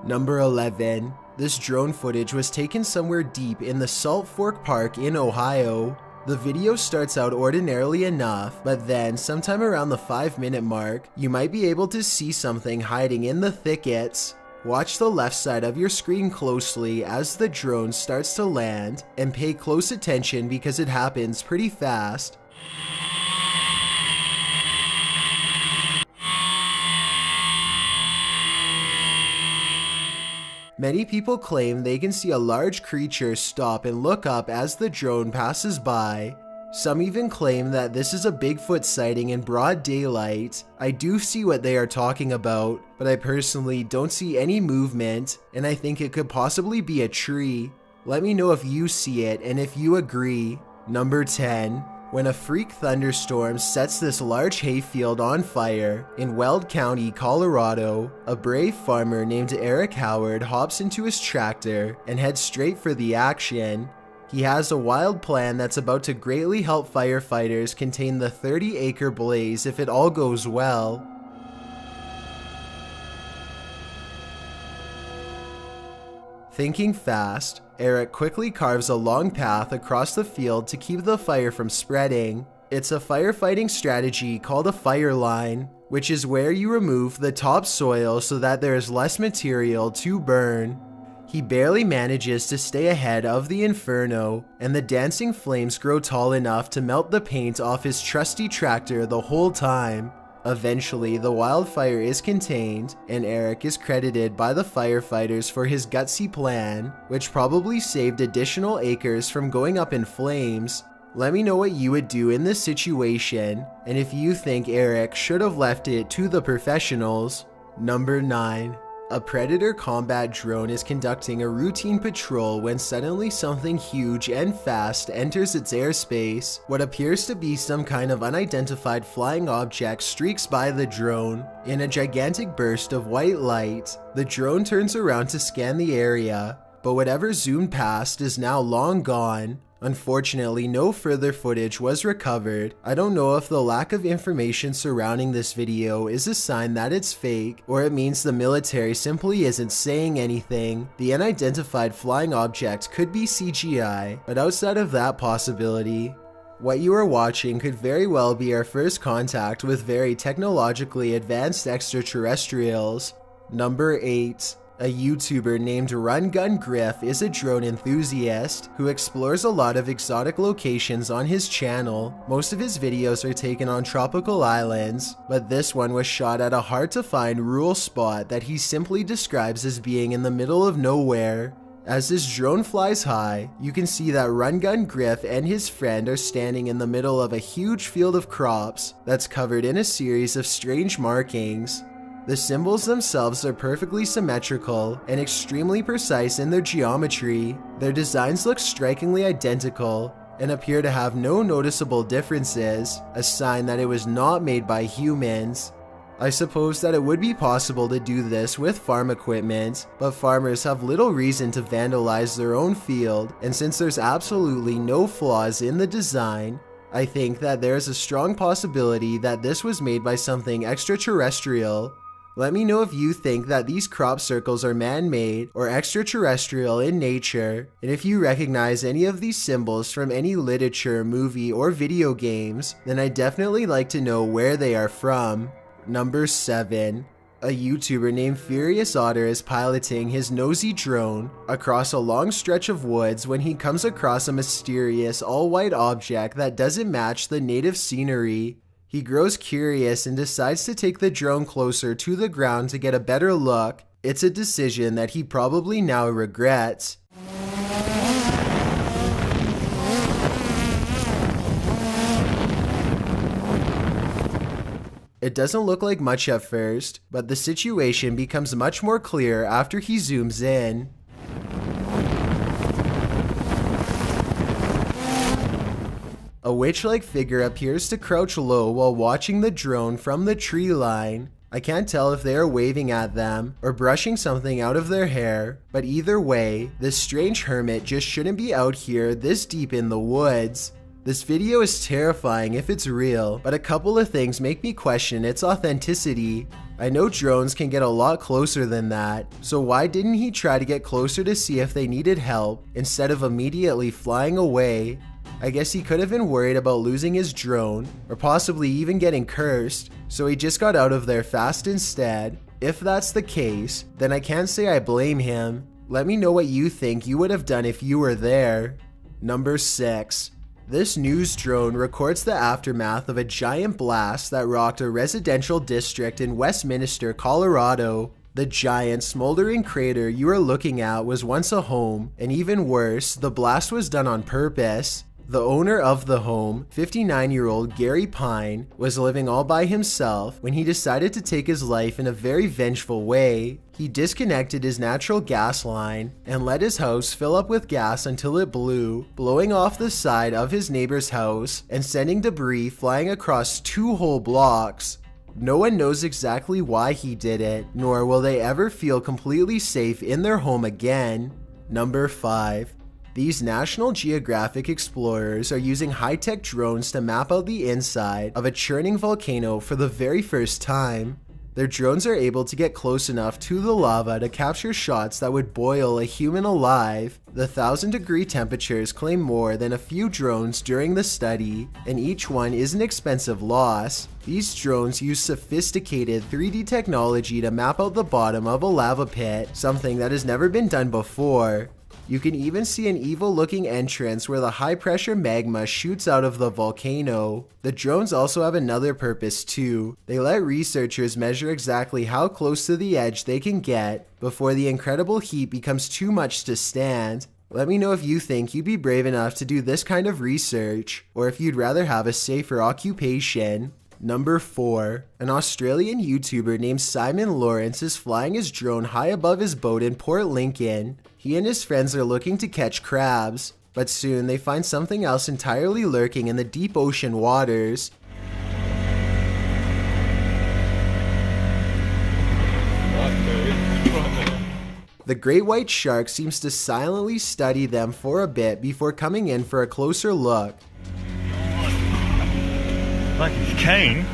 Number 11. This drone footage was taken somewhere deep in the Salt Fork Park in Ohio. The video starts out ordinarily enough, but then sometime around the 5-minute mark, you might be able to see something hiding in the thickets. Watch the left side of your screen closely as the drone starts to land, and pay close attention because it happens pretty fast. Many people claim they can see a large creature stop and look up as the drone passes by. Some even claim that this is a Bigfoot sighting in broad daylight. I do see what they are talking about, but I personally don't see any movement, and I think it could possibly be a tree. Let me know if you see it and if you agree. Number 10. When a freak thunderstorm sets this large hayfield on fire in Weld County, Colorado, a brave farmer named Eric Howard hops into his tractor and heads straight for the action. He has a wild plan that's about to greatly help firefighters contain the 30-acre blaze if it all goes well. Thinking fast, Eric quickly carves a long path across the field to keep the fire from spreading. It's a firefighting strategy called a fire line, which is where you remove the topsoil so that there is less material to burn. He barely manages to stay ahead of the inferno, and the dancing flames grow tall enough to melt the paint off his trusty tractor the whole time. Eventually, the wildfire is contained, and Eric is credited by the firefighters for his gutsy plan, which probably saved additional acres from going up in flames. Let me know what you would do in this situation, and if you think Eric should have left it to the professionals. Number 9. A Predator combat drone is conducting a routine patrol when suddenly something huge and fast enters its airspace. What appears to be some kind of unidentified flying object streaks by the drone. In a gigantic burst of white light, the drone turns around to scan the area, but whatever zoomed past is now long gone. Unfortunately, no further footage was recovered. I don't know if the lack of information surrounding this video is a sign that it's fake, or it means the military simply isn't saying anything. The unidentified flying object could be CGI, but outside of that possibility, what you are watching could very well be our first contact with very technologically advanced extraterrestrials. Number 8. A YouTuber named Run Gun Griff is a drone enthusiast who explores a lot of exotic locations on his channel. Most of his videos are taken on tropical islands, but this one was shot at a hard-to-find rural spot that he simply describes as being in the middle of nowhere. As this drone flies high, you can see that Run Gun Griff and his friend are standing in the middle of a huge field of crops that's covered in a series of strange markings. The symbols themselves are perfectly symmetrical and extremely precise in their geometry. Their designs look strikingly identical and appear to have no noticeable differences, a sign that it was not made by humans. I suppose that it would be possible to do this with farm equipment, but farmers have little reason to vandalize their own field, and since there's absolutely no flaws in the design, I think that there is a strong possibility that this was made by something extraterrestrial. Let me know if you think that these crop circles are man-made or extraterrestrial in nature, and if you recognize any of these symbols from any literature, movie, or video games, then I'd definitely like to know where they are from. Number 7. A YouTuber named Furious Otter is piloting his nosy drone across a long stretch of woods when he comes across a mysterious all-white object that doesn't match the native scenery. He grows curious and decides to take the drone closer to the ground to get a better look. It's a decision that he probably now regrets. It doesn't look like much at first, but the situation becomes much more clear after he zooms in. A witch-like figure appears to crouch low while watching the drone from the tree line. I can't tell if they are waving at them or brushing something out of their hair, but either way, this strange hermit just shouldn't be out here this deep in the woods. This video is terrifying if it's real, but a couple of things make me question its authenticity. I know drones can get a lot closer than that, so why didn't he try to get closer to see if they needed help instead of immediately flying away? I guess he could have been worried about losing his drone, or possibly even getting cursed, so he just got out of there fast instead. If that's the case, then I can't say I blame him. Let me know what you think you would have done if you were there. Number 6. This news drone records the aftermath of a giant blast that rocked a residential district in Westminster, Colorado. The giant smoldering crater you are looking at was once a home, and even worse, the blast was done on purpose. The owner of the home, 59-year-old Gary Pine, was living all by himself when he decided to take his life in a very vengeful way. He disconnected his natural gas line and let his house fill up with gas until it blew, blowing off the side of his neighbor's house and sending debris flying across 2 whole blocks. No one knows exactly why he did it, nor will they ever feel completely safe in their home again. Number 5. These National Geographic explorers are using high-tech drones to map out the inside of a churning volcano for the very first time. Their drones are able to get close enough to the lava to capture shots that would boil a human alive. The 1,000-degree temperatures claim more than a few drones during the study, and each one is an expensive loss. These drones use sophisticated 3D technology to map out the bottom of a lava pit, something that has never been done before. You can even see an evil-looking entrance where the high-pressure magma shoots out of the volcano. The drones also have another purpose too. They let researchers measure exactly how close to the edge they can get before the incredible heat becomes too much to stand. Let me know if you think you'd be brave enough to do this kind of research, or if you'd rather have a safer occupation. Number 4. An Australian YouTuber named Simon Lawrence is flying his drone high above his boat in Port Lincoln. He and his friends are looking to catch crabs, but soon they find something else entirely lurking in the deep ocean waters. The great white shark seems to silently study them for a bit before coming in for a closer look. Like he's keen.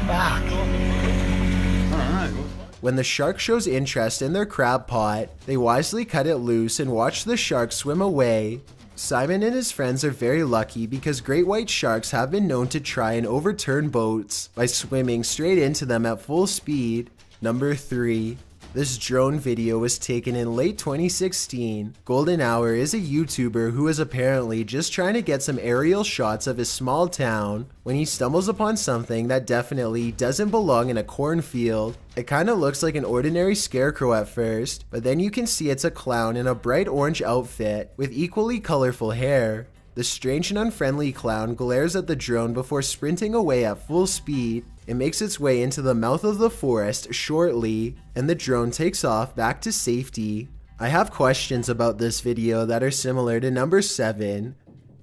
Fuck. When the shark shows interest in their crab pot, they wisely cut it loose and watch the shark swim away. Simon and his friends are very lucky because great white sharks have been known to try and overturn boats by swimming straight into them at full speed. Number 3. This drone video was taken in late 2016. Golden Hour is a YouTuber who is apparently just trying to get some aerial shots of his small town when he stumbles upon something that definitely doesn't belong in a cornfield. It kinda looks like an ordinary scarecrow at first, but then you can see it's a clown in a bright orange outfit with equally colorful hair. The strange and unfriendly clown glares at the drone before sprinting away at full speed. It makes its way into the mouth of the forest shortly, and the drone takes off back to safety. I have questions about this video that are similar to number 7.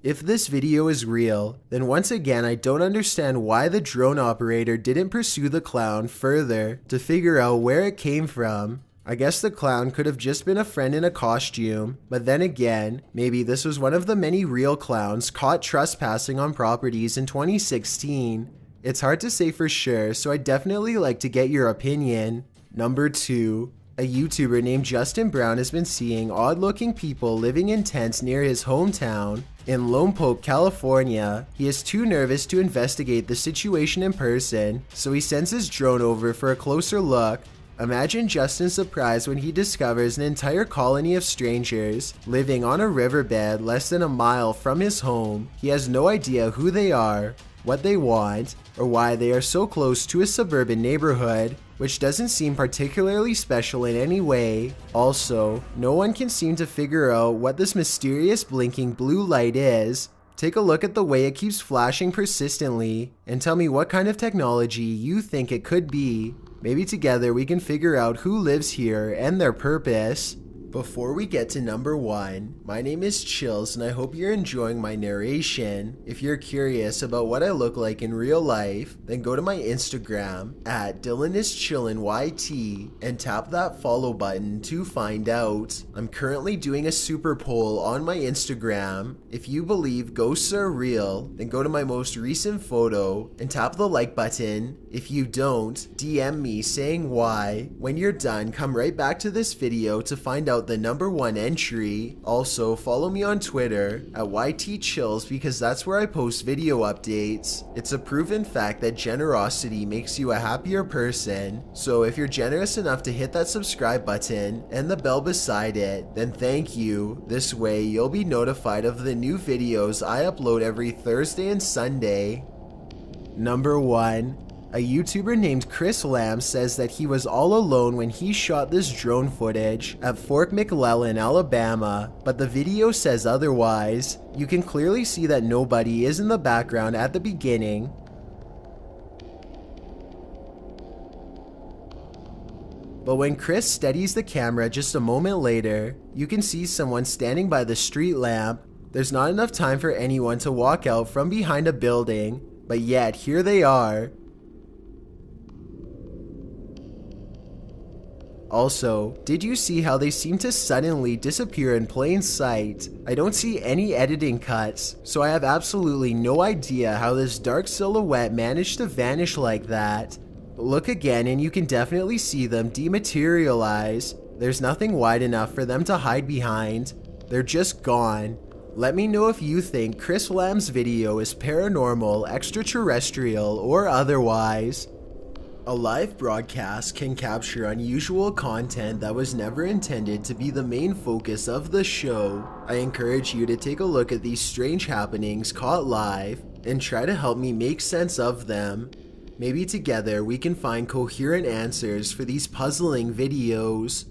If this video is real, then once again I don't understand why the drone operator didn't pursue the clown further to figure out where it came from. I guess the clown could have just been a friend in a costume, but then again, maybe this was one of the many real clowns caught trespassing on properties in 2016. It's hard to say for sure, so I'd definitely like to get your opinion. Number 2. A YouTuber named Justin Brown has been seeing odd-looking people living in tents near his hometown. In Lompoc, California, he is too nervous to investigate the situation in person, so he sends his drone over for a closer look. Imagine Justin's surprise when he discovers an entire colony of strangers living on a riverbed less than a mile from his home. He has no idea who they are, what they want, or why they are so close to a suburban neighborhood, which doesn't seem particularly special in any way. Also, no one can seem to figure out what this mysterious blinking blue light is. Take a look at the way it keeps flashing persistently, and tell me what kind of technology you think it could be. Maybe together we can figure out who lives here and their purpose. Before we get to number 1, my name is Chills and I hope you're enjoying my narration. If you're curious about what I look like in real life, then go to my Instagram at DylanIsChillinYT and tap that follow button to find out. I'm currently doing a super poll on my Instagram. If you believe ghosts are real, then go to my most recent photo and tap the like button. If you don't, DM me saying why. When you're done, come right back to this video to find out the number 1 entry. Also, follow me on Twitter at YTChills because that's where I post video updates. It's a proven fact that generosity makes you a happier person. So if you're generous enough to hit that subscribe button and the bell beside it, then thank you. This way you'll be notified of the new videos I upload every Thursday and Sunday. Number 1. A YouTuber named Chris Lamb says that he was all alone when he shot this drone footage at Fort McClellan, Alabama, but the video says otherwise. You can clearly see that nobody is in the background at the beginning. But when Chris steadies the camera just a moment later, you can see someone standing by the street lamp. There's not enough time for anyone to walk out from behind a building, but yet here they are. Also, did you see how they seem to suddenly disappear in plain sight? I don't see any editing cuts, so I have absolutely no idea how this dark silhouette managed to vanish like that. Look again and you can definitely see them dematerialize. There's nothing wide enough for them to hide behind. They're just gone. Let me know if you think Chris Lamb's video is paranormal, extraterrestrial, or otherwise. A live broadcast can capture unusual content that was never intended to be the main focus of the show. I encourage you to take a look at these strange happenings caught live and try to help me make sense of them. Maybe together we can find coherent answers for these puzzling videos.